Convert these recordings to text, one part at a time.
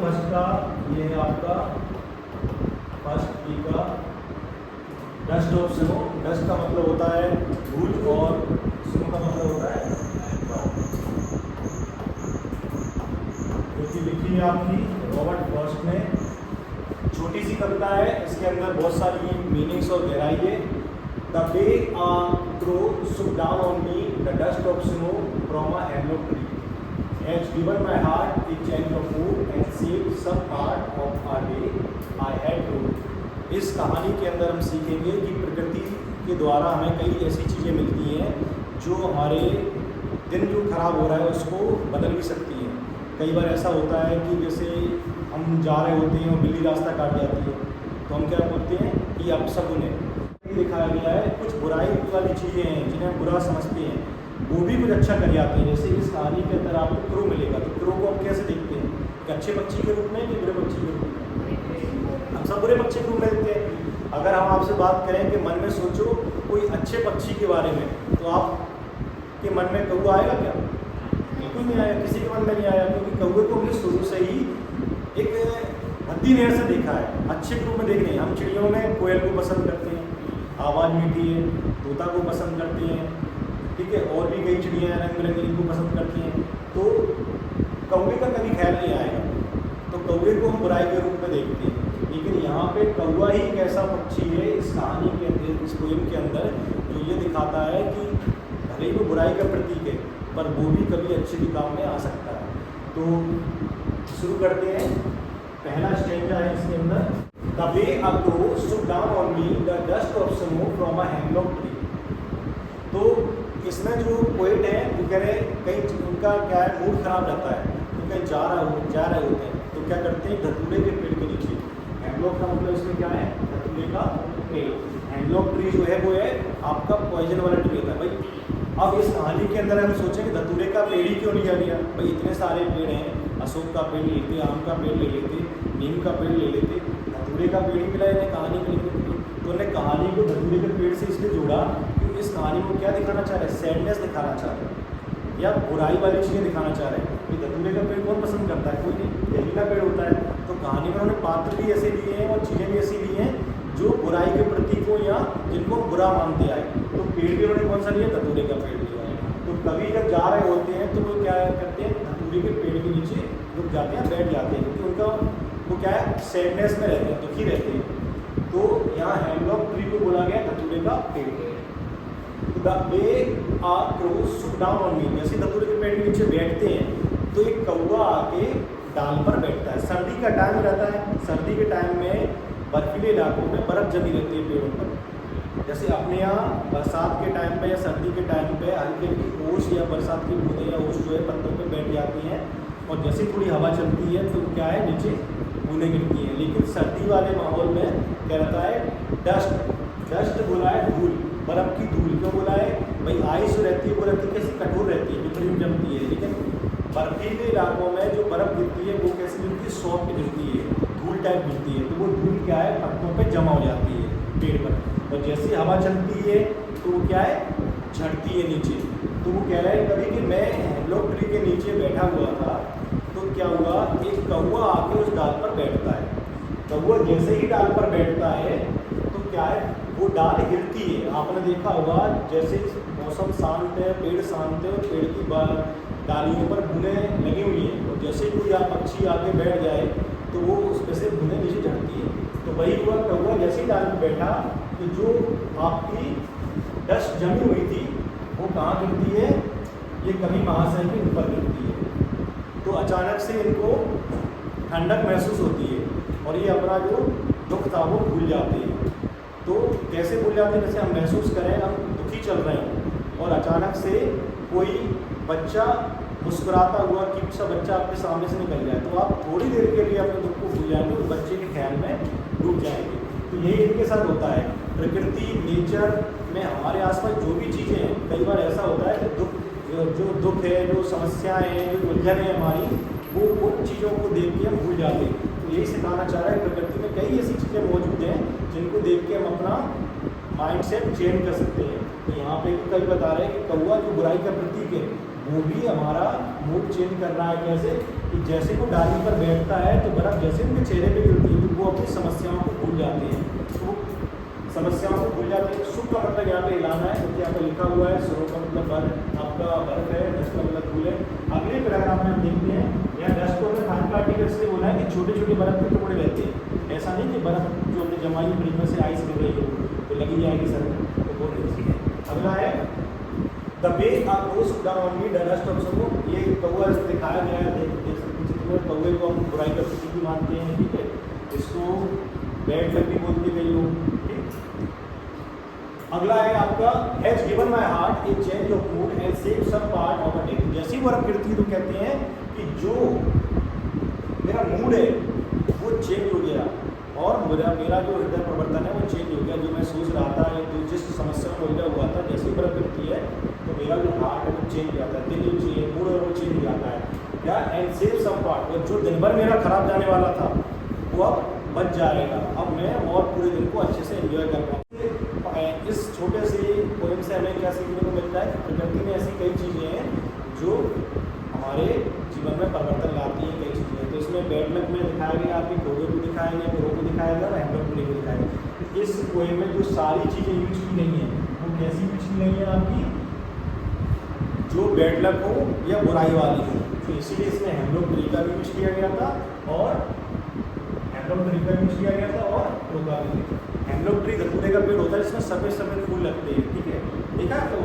First का ये है आपका फर्स्ट बी का डस्ट ऑफ स्नो। डस्ट का मतलब होता है धूल और स्नो का मतलब होता है जो लिखी है आपकी रॉबर्ट फ्रॉस्ट ने। छोटी सी कविता है, इसके अंदर बहुत सारी मीनिंग्स और गहराई है। The way a crow shook down on me the dust of snow from a hemlock tree has given my heart a change of food and saved some part of our day I had ruled। इस कहानी के अंदर हम सीखेंगे कि प्रकृति के द्वारा हमें कई ऐसी चीज़ें मिलती हैं जो हमारे दिन जो खराब हो रहा है उसको बदल भी सकती हैं। कई बार ऐसा होता है कि जैसे हम जा रहे होते हैं और बिल्ली रास्ता काट जाती है तो हम क्या बोलते हैं कि अब शगुन है। दिखाया गया है कुछ बुराई वाली चीज़ें हैं जिन्हें हम बुरा समझते हैं, वो भी कुछ अच्छा कर जाते हैं। जैसे इस कहानी के अंदर आपको क्रो मिलेगा, तो क्रो को हम कैसे देखते हैं कि अच्छे पक्षी के रूप में कि बुरे पक्षी के रूप में? हम सब बुरे पक्षी के रूप में देखते हैं। अगर हम आपसे बात करें कि मन में सोचो कोई अच्छे पक्षी के बारे में, तो आपके मन में कौवा आएगा क्या? बिल्कुल नहीं आया, किसी के मन में नहीं आया, क्योंकि कौवे को हमने शुरू से ही एक भद्दी नहर से देखा है, अच्छे के रूप में देख रहे हैं। हम चिड़ियों में कोयल को पसंद करते हैं, आवाज़ मीठी है, तोता को पसंद करते हैं, ठीक है, और भी कई चिड़ियाँ रंग बिरंगी इनको पसंद करती हैं। तो कौवे का कभी ख्याल नहीं आएगा, तो कौवे को हम बुराई के रूप में देखते हैं। लेकिन यहाँ पे कौवा ही एक ऐसा पक्षी है इस कहानी के अंदर, इस पोएम के अंदर, जो ये दिखाता है कि भले ही वो बुराई का प्रतीक है पर वो भी कभी अच्छे भी काम में आ सकता है। तो शुरू करते हैं। पहला स्टेंजा है इसके अंदर, the way a crow shook down on me the dust of snow from a hemlock tree। तो इसमें जो पोएट है वो कह रहे हैं कहीं उनका क्या है मूड खराब रहता है, तो कहीं जा रहे होते हैं, तो क्या करते हैं धतूरे के पेड़ के नीचे। हेमलॉक का मतलब इसमें क्या है, धतूरे का पेड़। हेमलॉक ट्री जो है वो है आपका पॉइजन वाला ट्री होता है भाई। अब इस कहानी के अंदर हम सोचेंगे धतूरे का पेड़ ही क्यों लिया गया भाई, इतने सारे पेड़ हैं, अशोक का पेड़ ले लेते, आम का पेड़ ले लेते, नीम का पेड़ ले लेते, धतूरे का पेड़ ही मिला इन्हें कहानी के लिए। तो उन्हें कहानी को धतूरे के पेड़ से इसलिए जोड़ा क्योंकि इस कहानी को क्या दिखाना चाह रहे हैं, सैडनेस दिखाना चाह रहे हैं या बुराई वाली चीज़ें दिखाना चाह रहे हैं। कि धतूरे का पेड़ कौन पसंद करता है, कोई नहीं, जहरीला पेड़ होता है। तो कहानी में उन्होंने पात्र भी ऐसे लिए हैं और चीज़ें भी ऐसी ली हैं जो बुराई के प्रतीकों या जिनको बुरा मानते आए। तो पेड़ भी उन्होंने कौन सा लिया, धतूरे का पेड़ लिया है। तो कभी जब जा रहे होते हैं तो वो क्या करते हैं, धतूरे के पेड़ के नीचे रुक जाते हैं, बैठ जाते हैं, क्योंकि उनका वो क्या है सैडनेस में रहते हैं, दुखी रहते हैं। तो यहाँ हेमलॉक ट्री को बोला गया धतूरे का पेड़। The way a crow shook down on me, जैसे धतूरे के पेड़ के नीचे बैठते हैं तो एक कौवा आके डाल पर बैठता है। सर्दी का टाइम रहता है, सर्दी के टाइम में बर्फीले इलाकों में बर्फ़ जमी रहती है पेड़ों पर। जैसे अपने यहाँ बरसात के टाइम पे या सर्दी के टाइम पे हल्की हल्की ओस या बरसात की बूंदें या ओस जो है पत्तों पे बैठ जाती हैं और जैसे थोड़ी हवा चलती है तो क्या है नीचे बूंदें गिरती हैं। लेकिन सर्दी वाले माहौल में क्या रहता है, डस्ट। डस्ट बोला है धूल, बर्फ़ की धूल। क्यों बोला है भाई, आइस रहती है वो रहती है कैसी, कठोर रहती है, बिखरी जमती है। लेकिन बर्फीले इलाकों में जो बर्फ़ गिरती है वो कैसी गिरती है, सॉफ्ट गिरती है, धूल टाइप गिरती है। तो वो धूल क्या है पत्तों पे जमा हो जाती है पेड़ पर, और जैसे हवा चलती है तो वो क्या है झड़ती है नीचे। तो वो कह रहा है कभी कि मैं हेमलॉक ट्री के नीचे बैठा हुआ था तो क्या हुआ, एक कौवा आके उस डाल पर बैठता है। कौवा जैसे ही डाल पर बैठता है तो क्या है वो डाल हिलती है। आपने देखा होगा जैसे मौसम शांत है, पेड़ शांत है और पेड़ की डालियों पर बूंदें लगी हुई हैं, और जैसे कोई पक्षी आके बैठ जाए तो वो उसमें से बूंदें नीचे झड़ती है। तो वही हुआ, कौवा जैसे ही डाल पर बैठा तो जो आपकी डस्ट जमी हुई थी वो कहाँ गिरती है, ये कभी महाशय के ऊपर गिरती है। तो अचानक से इनको ठंडक महसूस होती है और ये अपना जो दुख था वो भूल जाते हैं। तो कैसे भूल जाते हैं, जैसे हम महसूस करें हम दुखी चल रहे हैं और अचानक से कोई बच्चा मुस्कुराता हुआ क्यूट सा बच्चा आपके सामने से निकल जाए तो आप थोड़ी देर के लिए अपने दुख को भूल जाएंगे, उस बच्चे के ख्याल में डूब जाएंगे। तो यही इनके साथ होता है। प्रकृति नेचर में हमारे आसपास जो भी चीज़ें हैं, कई बार ऐसा होता है कि जो दुख है, जो समस्याएं हैं, जो उलझन है हमारी, वो उन चीज़ों को देख के हम भूल जाते हैं। तो यही सिखाना चाह रहा है, प्रकृति में कई ऐसी चीज़ें मौजूद हैं जिनको देख के हम अपना माइंडसेट चेंज कर सकते हैं। तो यहाँ पे कभी बता रहे हैं कि कौवा जो बुराई का प्रतीक है वो भी हमारा मूड चेंज कर रहा है। कैसे, कि जैसे वो डाली पर बैठता है तो बर्फ़ जैसे उनके चेहरे पे गिरती है तो वो अपनी समस्याओं को भूल जाते हैं। तो समस्याओं को भूल जाते हैं। सुख का मतलब यहाँ पे हिलाना है, क्योंकि यहाँ पे लिखा हुआ है। सरो का मतलब बर्फ, आपका बर्फ है, डस्ट का मतलब धूल है। अगले पैराग्राफ में हम देखते हैं, यहाँ डस्ट को फाइन पार्टिकल्स ने बोला है कि छोटे छोटे बर्फ के टुकड़े रहते हैं। ऐसा नहीं कि बर्फ जो हमने जमाई फ्रिज में से आइस गिर रही हो तो लगी जाएगी सर में, तो वो नहीं है। अगला है the way are close down on me the dust of sorrow. ये कौवा दिखाया गया है, देख सकते हैं। कौवे को हम बुराई का प्रतीक भी मानते हैं, ठीक है। इसको बैड लक भी बोलते कई लोग, ठीक। अगला है आपका has given my heart a change of mood and save some part of a day. जैसे ही बर्फ गिरती है तो कहते हैं कि जो मेरा मूड है वो चेंज हो गया और मेरा जो हृदय प्रवर्तन है वो चेंज हो गया। जो मैं सोच रहा था या जो जिस समस्या में उलझा हुआ था, जैसे ही बर्फ गिरती है तो मेरा जो हार्ट है वो चेंज हो जाता है, दिल जो चाहिए मूड है वो चेंज हो जाता है। क्या एंड सेव सम पार्ट, और जो दिन भर मेरा खराब जाने वाला था वो अब बच जाएगा। अब मैं और पूरे दिन को अच्छे से एंजॉय कर पाऊँ। इस छोटे से पोएम से हमें क्या सीखने को मिलता है? प्रकृति में ऐसी कई चीज़ें हैं जो हमारे जीवन में परिवर्तन लाती हैं, कई चीज़ें। तो इसमें बैड लक में दिखाया गया, आपके कौवे को दिखाया गया, ग्रो को दिखाया गया और हैमलॉक ट्री को दिखाया गया। इस पोएम में जो सारी चीज़ें यूज की गई हैं वो कैसी यूज की गई हैं आपकी, जो बैड लक हो या बुराई वाली हो। तो इसीलिए इसमें हैमलॉक ट्री का भी यूज किया गया था और हैमलॉक ट्री का यूज किया गया था और ग्रो का भी। हैमलॉक ट्री धतूरे का पेड़ होता है जिसमें सफ़ेद सफ़ेद फूल लगते हैं, ठीक है, देखा है तो,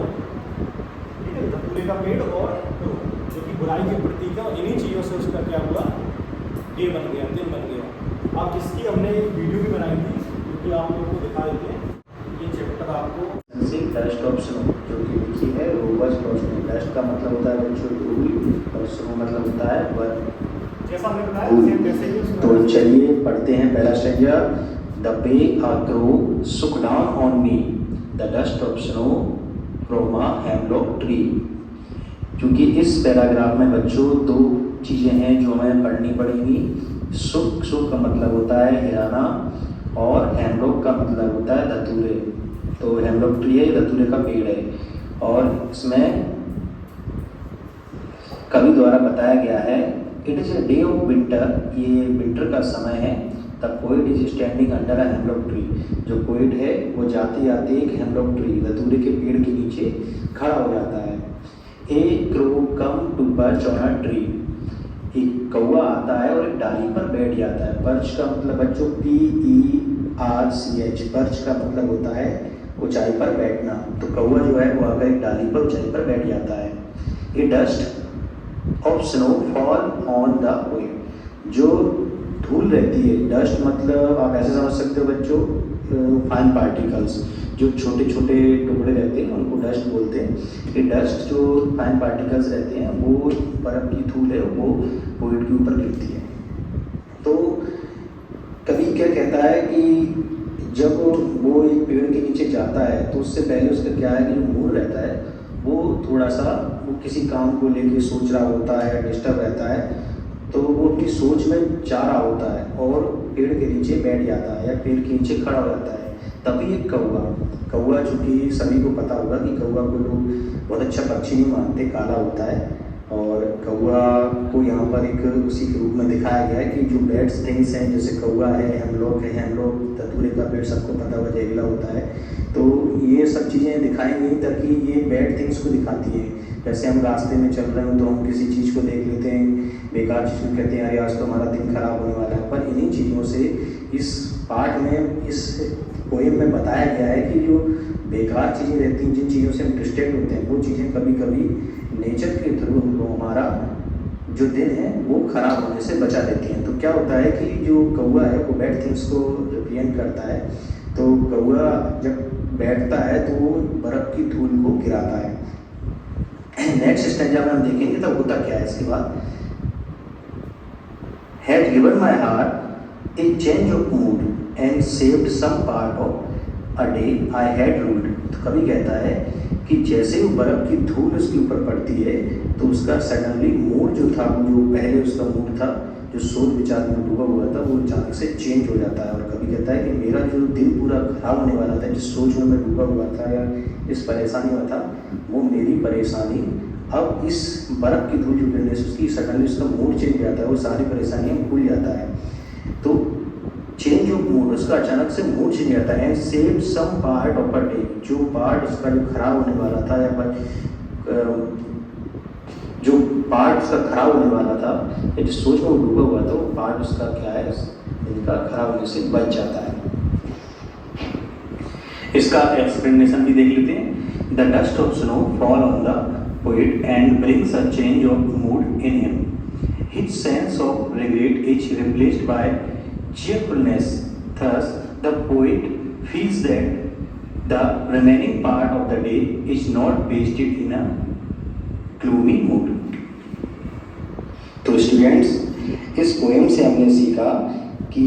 ठीक है। धतूरे का पेड़ और ग्रो जो कि बुराई के प्रतीक है, और इन्हीं चीज़ों से उसका क्या हुआ, डे बन गया, दिन बन गया। अब इसकी हमने एक वीडियो भी बनाई थी क्योंकि आप लोगों को दिखा देते हैं। ये चैप्टर आपको डस्ट ऑफ स्नो जो कि लिखी है रोबस्ट रोशनी। डस्ट का मतलब होता है बच्चों धूल और स्नो मतलब होता है बर्फ, जैसा हमने बताया वैसे ही। तो चलिए पढ़ते हैं पहला stanza. The way a crow shook down on me the dust of snow from a hemlock tree. क्योंकि इस पैराग्राफ में बच्चों दो चीज़ें हैं जो हमें पढ़नी पड़ेंगी। सुक, सुक का मतलब होता है हिराना और हैमलॉक का मतलब होता है धतूरे। तो हैमलॉक ट्री है, धतूरे का पेड़ है। और इसमें कवि द्वारा बताया गया है it is a day of winter, ये विंटर का समय है। The poet is standing under a hemlock tree, जो पोइट है वो जाते जाते एक हैमलॉक ट्री धतूरे के पेड़ के नीचे खड़ा हो जाता है। A crow come to perch on a tree, एक कौवा आता है और एक डाली पर बैठ जाता है। पर्च का मतलब बच्चों PERCH, पर्च का मतलब होता है ऊंचाई पर बैठना। तो कौवा जो है वो आकर एक डाली पर ऊंचाई पर बैठ जाता है। A dust of snow fall on the poem, जो धूल रहती है, डस्ट मतलब आप ऐसे समझ सकते हो बच्चों फाइन पार्टिकल्स, जो छोटे छोटे टुकड़े रहते हैं उनको डस्ट बोलते हैं। ये डस्ट जो फाइन पार्टिकल्स रहते हैं वो बर्फ की धूल है वो पोइट के ऊपर गिरती है। तो कवि क्या कहता है कि जब वो एक पेड़ के नीचे जाता है तो उससे पहले उसका क्या है कि जो मूड रहता है वो थोड़ा सा वो किसी काम को लेके सोच रहा होता है, डिस्टर्ब रहता है, तो वो अपनी सोच में जा रहा होता है और पेड़ के नीचे बैठ जाता है या पेड़ के नीचे खड़ा हो जाता है। तभी एक कौवा चूँकि सभी को पता होगा कि कौवा को लोग बहुत अच्छा पक्षी नहीं मानते, काला होता है, और कौवा को यहाँ पर एक उसी के रूप में दिखाया गया है कि जो बैड थिंग्स हैं जैसे कौवा है, हैमलॉक धतूरे का पेड़ सबको पता हुआ जहरीला होता है, तो ये सब चीज़ें दिखाएंगी ताकि ये बैड थिंग्स को दिखाती हैं। जैसे हम रास्ते में चल रहे हो तो हम किसी चीज़ को देख लेते हैं, बेकार चीज़ को कहते हैं अरे आज तो हमारा दिन खराब होने वाला है। पर इन्हीं चीज़ों से इस पार्ट में, इस पोएम में बताया गया है कि जो बेकार चीज़ें रहती हैं, जिन चीज़ों से हम डिस्ट्रैक्ट होते हैं, वो चीज़ें कभी कभी नेचर के थ्रू हमको हमारा जो दिन है वो खराब होने से बचा देती हैं। तो क्या होता है कि जो कौवा है वो बैड थिंग्स को रिप्रेजेंट करता है। तो कौवा जब बैठता है तो वो बर्फ़ की धूल को गिराता है। नेक्स्ट स्टेंजा में हम देखेंगे तब होता क्या है इसके बाद। Had given my heart a change of mood and saved some part of a day I had ruled. तो कभी कहता है कि जैसे वो बर्फ़ की धूल उसके ऊपर पड़ती है तो उसका सडनली मूड जो था, वो जो पहले उसका मूड था जो सोच विचार में डूबा हुआ था वो अचानक से चेंज हो जाता है। और कभी कहता है कि मेरा जो दिन पूरा खराब होने वाला था, जिस सोच में मैं डूबा हुआ था या इस परेशानी में था, वो मेरी परेशानी अब इस बर्फ़ की धूल जो गिरने से उसकी सडनली उसका मूड चेंज हो जाता है, वो सारी परेशानियाँ भूल जाता है। तो चेंज ऑफ मूड, उसका अचानक से मूड चेंज आता है। Save some part of a day, जो पार्ट उसका जो खराब होने वाला था या जो पार्ट उसका खराब होने वाला था या जिस सोच में वो डूबा हुआ था, वो पार्ट उसका क्या है, इनका खराब होने से बच जाता है। इसका एक्सप्लेनेशन भी देख लेते हैं। The dust of snow fall on the poet and brings a change of mood in him. His sense of regret is replaced by cheerfulness. Thus, the poet feels that the remaining part of the day is not wasted in a gloomy mood. तो students, इस poem से हमने सीखा कि